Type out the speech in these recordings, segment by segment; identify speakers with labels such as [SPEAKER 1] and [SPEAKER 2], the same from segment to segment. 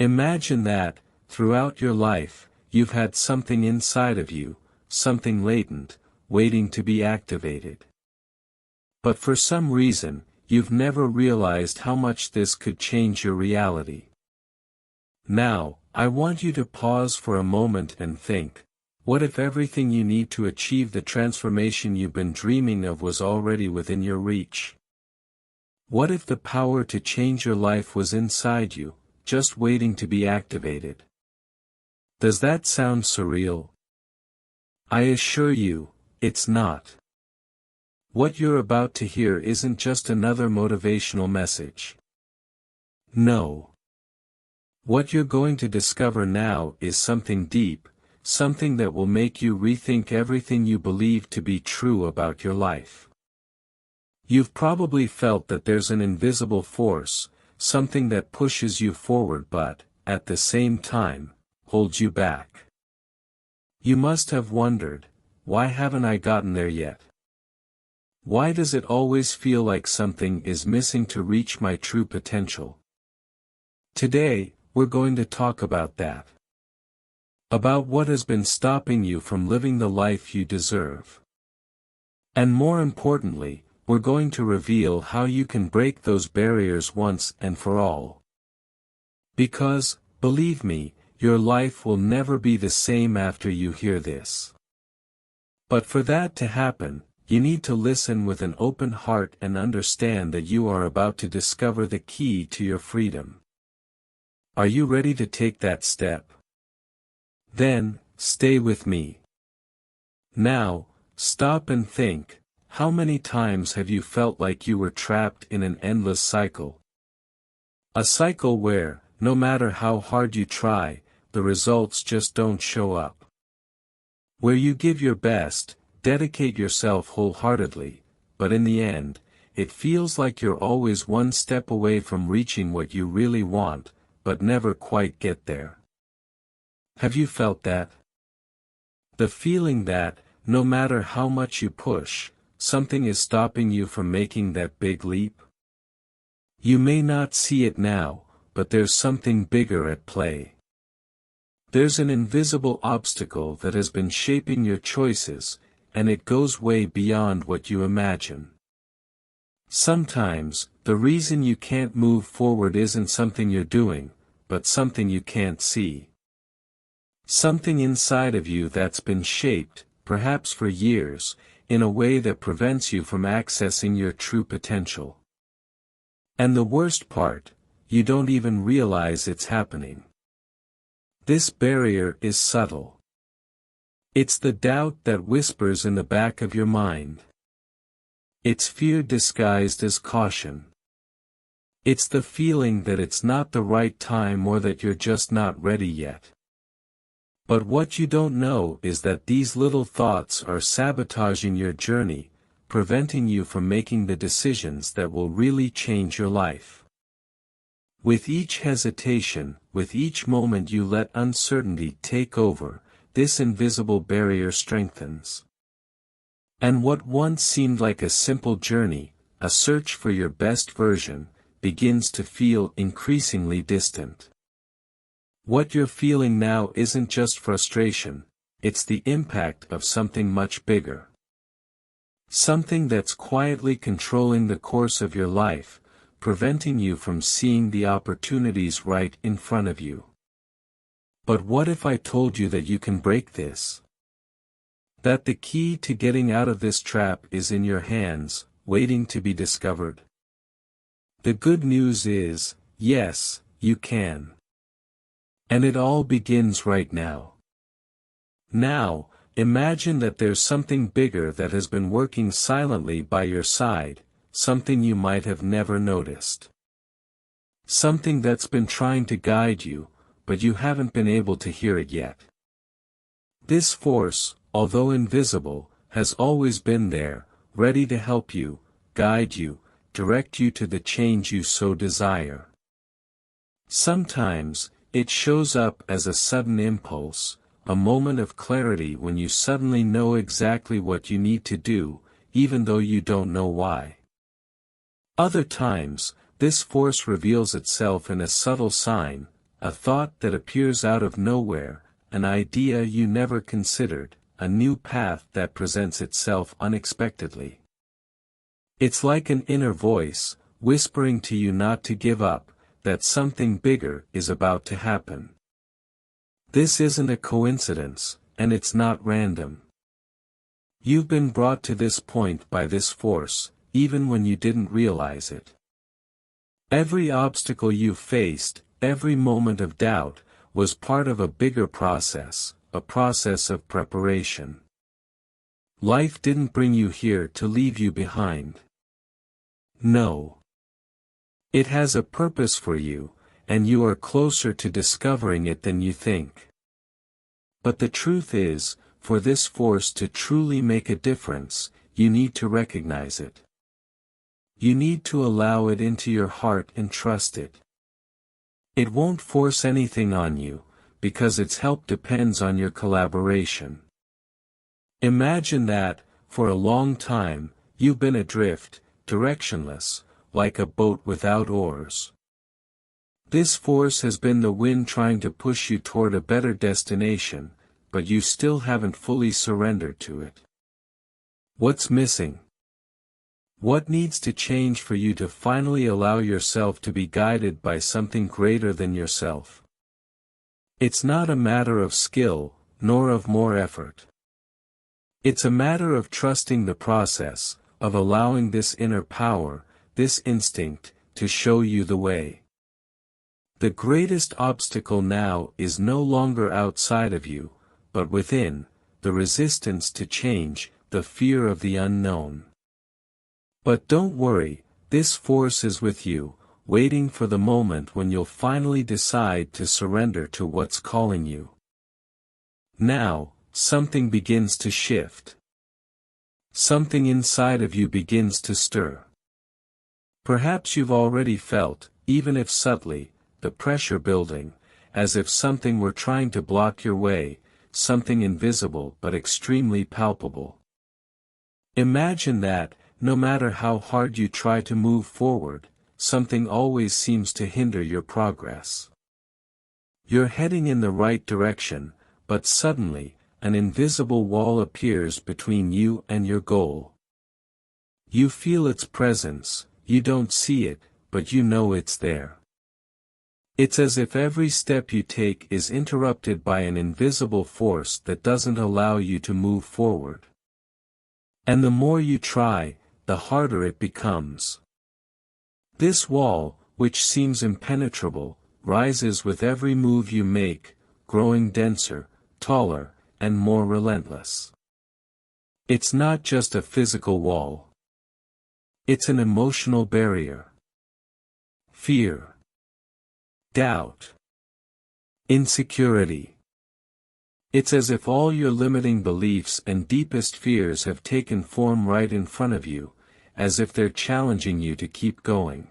[SPEAKER 1] Imagine that, throughout your life, you've had something inside of you, something latent, waiting to be activated. But for some reason, you've never realized how much this could change your reality. Now, I want you to pause for a moment and think, what if everything you need to achieve the transformation you've been dreaming of was already within your reach? What if the power to change your life was inside you, just waiting to be activated? Does that sound surreal? I assure you, it's not. What you're about to hear isn't just another motivational message. No. What you're going to discover now is something deep, something that will make you rethink everything you believe to be true about your life. You've probably felt that there's an invisible force, something that pushes you forward but, at the same time, holds you back. You must have wondered, why haven't I gotten there yet? Why does it always feel like something is missing to reach my true potential? Today, we're going to talk about that. About what has been stopping you from living the life you deserve. And more importantly, we're going to reveal how you can break those barriers once and for all. Because, believe me, your life will never be the same after you hear this. But for that to happen, you need to listen with an open heart and understand that you are about to discover the key to your freedom. Are you ready to take that step? Then, stay with me. Now, stop and think, how many times have you felt like you were trapped in an endless cycle? A cycle where, no matter how hard you try, the results just don't show up. Where you give your best, dedicate yourself wholeheartedly, but in the end, it feels like you're always one step away from reaching what you really want, but never quite get there. Have you felt that? The feeling that, no matter how much you push, something is stopping you from making that big leap? You may not see it now, but there's something bigger at play. There's an invisible obstacle that has been shaping your choices, and it goes way beyond what you imagine. Sometimes, the reason you can't move forward isn't something you're doing, but something you can't see. Something inside of you that's been shaped, perhaps for years, in a way that prevents you from accessing your true potential. And the worst part, you don't even realize it's happening. This barrier is subtle. It's the doubt that whispers in the back of your mind. It's fear disguised as caution. It's the feeling that it's not the right time or that you're just not ready yet. But what you don't know is that these little thoughts are sabotaging your journey, preventing you from making the decisions that will really change your life. With each hesitation, with each moment you let uncertainty take over, this invisible barrier strengthens. And what once seemed like a simple journey, a search for your best version, begins to feel increasingly distant. What you're feeling now isn't just frustration, it's the impact of something much bigger. Something that's quietly controlling the course of your life, preventing you from seeing the opportunities right in front of you. But what if I told you that you can break this? That the key to getting out of this trap is in your hands, waiting to be discovered? The good news is, yes, you can. And it all begins right now. Now, imagine that there's something bigger that has been working silently by your side, something you might have never noticed. Something that's been trying to guide you, but you haven't been able to hear it yet. This force, although invisible, has always been there, ready to help you, guide you, direct you to the change you so desire. Sometimes, it shows up as a sudden impulse, a moment of clarity when you suddenly know exactly what you need to do, even though you don't know why. Other times, this force reveals itself in a subtle sign, a thought that appears out of nowhere, an idea you never considered, a new path that presents itself unexpectedly. It's like an inner voice, whispering to you not to give up, that something bigger is about to happen. This isn't a coincidence, and it's not random. You've been brought to this point by this force, even when you didn't realize it. Every obstacle you faced, every moment of doubt, was part of a bigger process, a process of preparation. Life didn't bring you here to leave you behind. No. It has a purpose for you, and you are closer to discovering it than you think. But the truth is, for this force to truly make a difference, you need to recognize it. You need to allow it into your heart and trust it. It won't force anything on you, because its help depends on your collaboration. Imagine that, for a long time, you've been adrift, directionless, like a boat without oars. This force has been the wind trying to push you toward a better destination, but you still haven't fully surrendered to it. What's missing? What needs to change for you to finally allow yourself to be guided by something greater than yourself? It's not a matter of skill, nor of more effort. It's a matter of trusting the process, of allowing this inner power, this instinct, to show you the way. The greatest obstacle now is no longer outside of you, but within, the resistance to change, the fear of the unknown. But don't worry, this force is with you, waiting for the moment when you'll finally decide to surrender to what's calling you. Now, something begins to shift. Something inside of you begins to stir. Perhaps you've already felt, even if subtly, the pressure building, as if something were trying to block your way, something invisible but extremely palpable. Imagine that, no matter how hard you try to move forward, something always seems to hinder your progress. You're heading in the right direction, but suddenly, an invisible wall appears between you and your goal. You feel its presence, you don't see it, but you know it's there. It's as if every step you take is interrupted by an invisible force that doesn't allow you to move forward. And the more you try, the harder it becomes. This wall, which seems impenetrable, rises with every move you make, growing denser, taller, and more relentless. It's not just a physical wall. It's an emotional barrier. Fear. Doubt. Insecurity. It's as if all your limiting beliefs and deepest fears have taken form right in front of you, as if they're challenging you to keep going.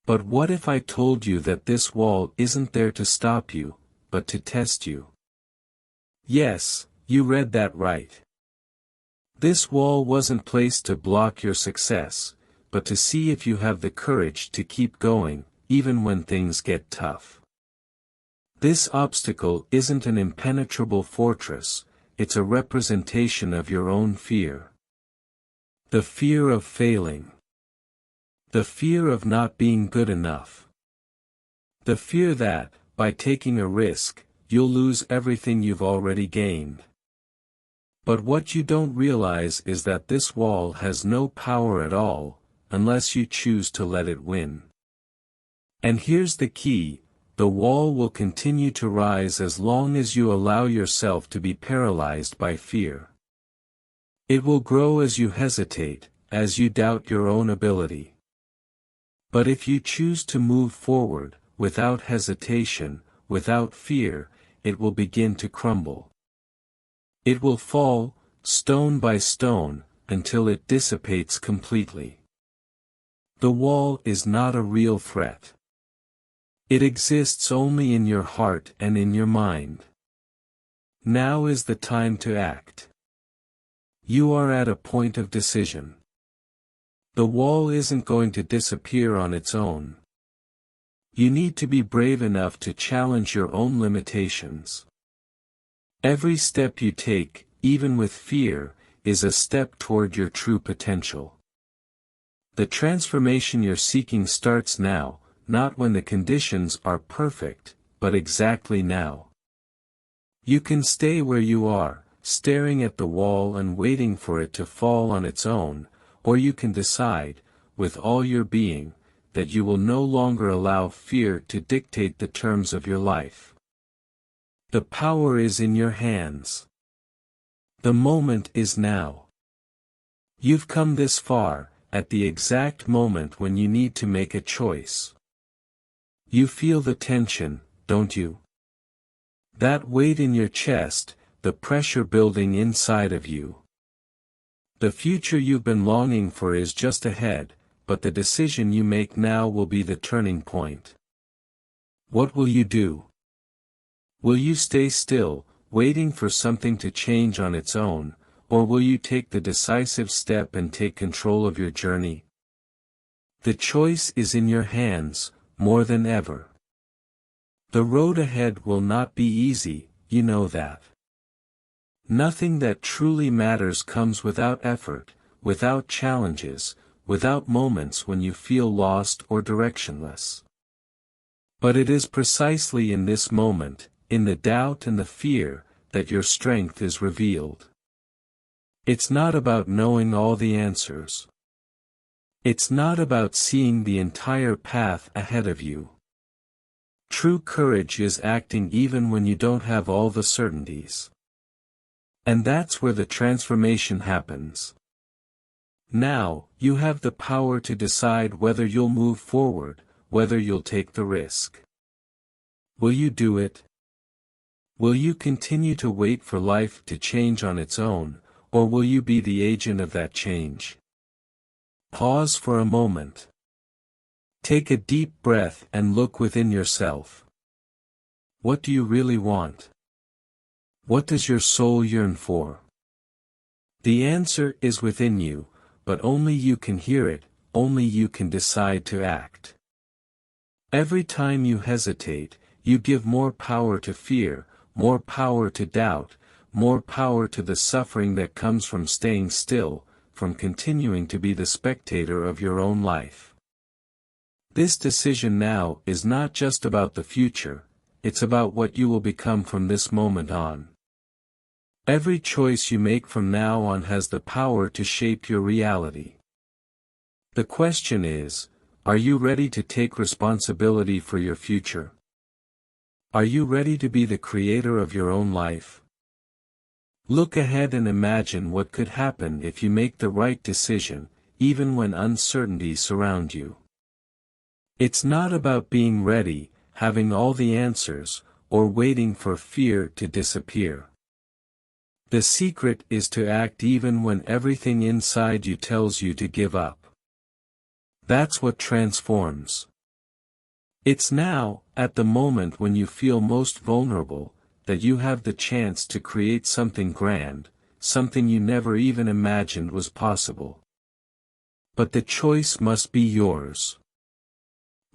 [SPEAKER 1] But what if I told you that this wall isn't there to stop you, but to test you? Yes, you read that right. This wall wasn't placed to block your success, but to see if you have the courage to keep going, even when things get tough. This obstacle isn't an impenetrable fortress, it's a representation of your own fear. The fear of failing. The fear of not being good enough. The fear that, by taking a risk, you'll lose everything you've already gained. But what you don't realize is that this wall has no power at all, unless you choose to let it win. And here's the key, the wall will continue to rise as long as you allow yourself to be paralyzed by fear. It will grow as you hesitate, as you doubt your own ability. But if you choose to move forward, without hesitation, without fear, it will begin to crumble. It will fall, stone by stone, until it dissipates completely. The wall is not a real threat. It exists only in your heart and in your mind. Now is the time to act. You are at a point of decision. The wall isn't going to disappear on its own. You need to be brave enough to challenge your own limitations. Every step you take, even with fear, is a step toward your true potential. The transformation you're seeking starts now, not when the conditions are perfect, but exactly now. You can stay where you are, staring at the wall and waiting for it to fall on its own, or you can decide, with all your being, that you will no longer allow fear to dictate the terms of your life. The power is in your hands. The moment is now. You've come this far, at the exact moment when you need to make a choice. You feel the tension, don't you? That weight in your chest, the pressure building inside of you. The future you've been longing for is just ahead, but the decision you make now will be the turning point. What will you do? Will you stay still, waiting for something to change on its own, or will you take the decisive step and take control of your journey? The choice is in your hands, more than ever. The road ahead will not be easy, you know that. Nothing that truly matters comes without effort, without challenges, without moments when you feel lost or directionless. But it is precisely in this moment, in the doubt and the fear, that your strength is revealed. It's not about knowing all the answers. It's not about seeing the entire path ahead of you. True courage is acting even when you don't have all the certainties. And that's where the transformation happens. Now, you have the power to decide whether you'll move forward, whether you'll take the risk. Will you do it? Will you continue to wait for life to change on its own, or will you be the agent of that change? Pause for a moment. Take a deep breath and look within yourself. What do you really want? What does your soul yearn for? The answer is within you, but only you can hear it, only you can decide to act. Every time you hesitate, you give more power to fear, more power to doubt, more power to the suffering that comes from staying still, from continuing to be the spectator of your own life. This decision now is not just about the future, it's about what you will become from this moment on. Every choice you make from now on has the power to shape your reality. The question is, are you ready to take responsibility for your future? Are you ready to be the creator of your own life? Look ahead and imagine what could happen if you make the right decision, even when uncertainties surround you. It's not about being ready, having all the answers, or waiting for fear to disappear. The secret is to act even when everything inside you tells you to give up. That's what transforms. It's now, at the moment when you feel most vulnerable, that you have the chance to create something grand, something you never even imagined was possible. But the choice must be yours.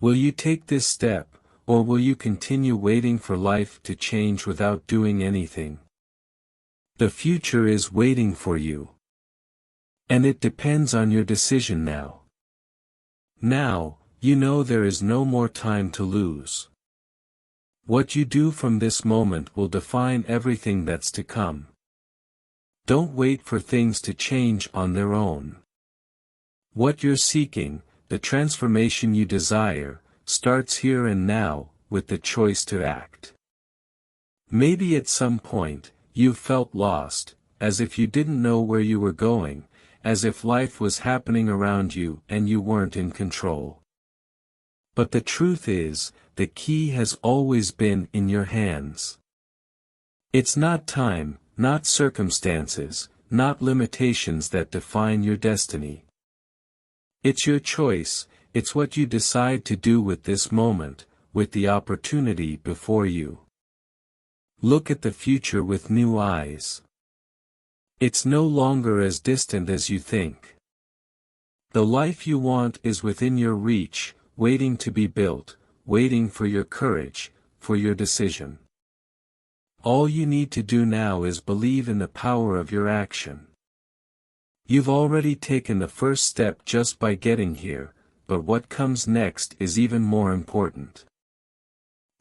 [SPEAKER 1] Will you take this step, or will you continue waiting for life to change without doing anything? The future is waiting for you. And it depends on your decision now. Now, you know there is no more time to lose. What you do from this moment will define everything that's to come. Don't wait for things to change on their own. What you're seeking, the transformation you desire, starts here and now, with the choice to act. Maybe at some point, you've felt lost, as if you didn't know where you were going, as if life was happening around you and you weren't in control. But the truth is, the key has always been in your hands. It's not time, not circumstances, not limitations that define your destiny. It's your choice, it's what you decide to do with this moment, with the opportunity before you. Look at the future with new eyes. It's no longer as distant as you think. The life you want is within your reach, waiting to be built, waiting for your courage, for your decision. All you need to do now is believe in the power of your action. You've already taken the first step just by getting here, but what comes next is even more important.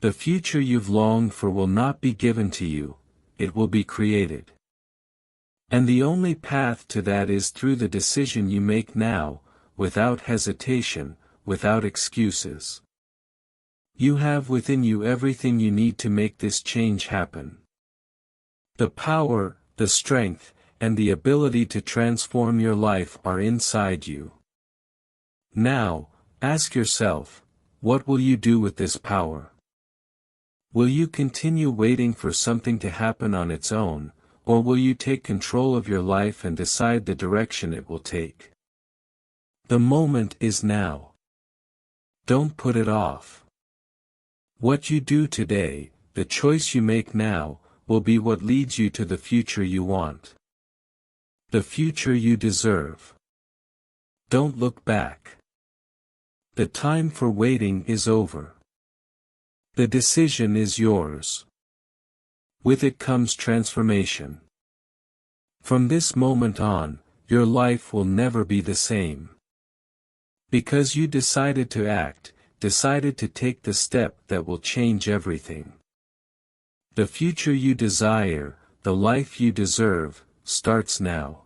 [SPEAKER 1] The future you've longed for will not be given to you, it will be created. And the only path to that is through the decision you make now, without hesitation, without excuses. You have within you everything you need to make this change happen. The power, the strength, and the ability to transform your life are inside you. Now, ask yourself, what will you do with this power? Will you continue waiting for something to happen on its own, or will you take control of your life and decide the direction it will take? The moment is now. Don't put it off. What you do today, the choice you make now, will be what leads you to the future you want. The future you deserve. Don't look back. The time for waiting is over. The decision is yours. With it comes transformation. From this moment on, your life will never be the same. Because you decided to act, decided to take the step that will change everything. The future you desire, the life you deserve, starts now.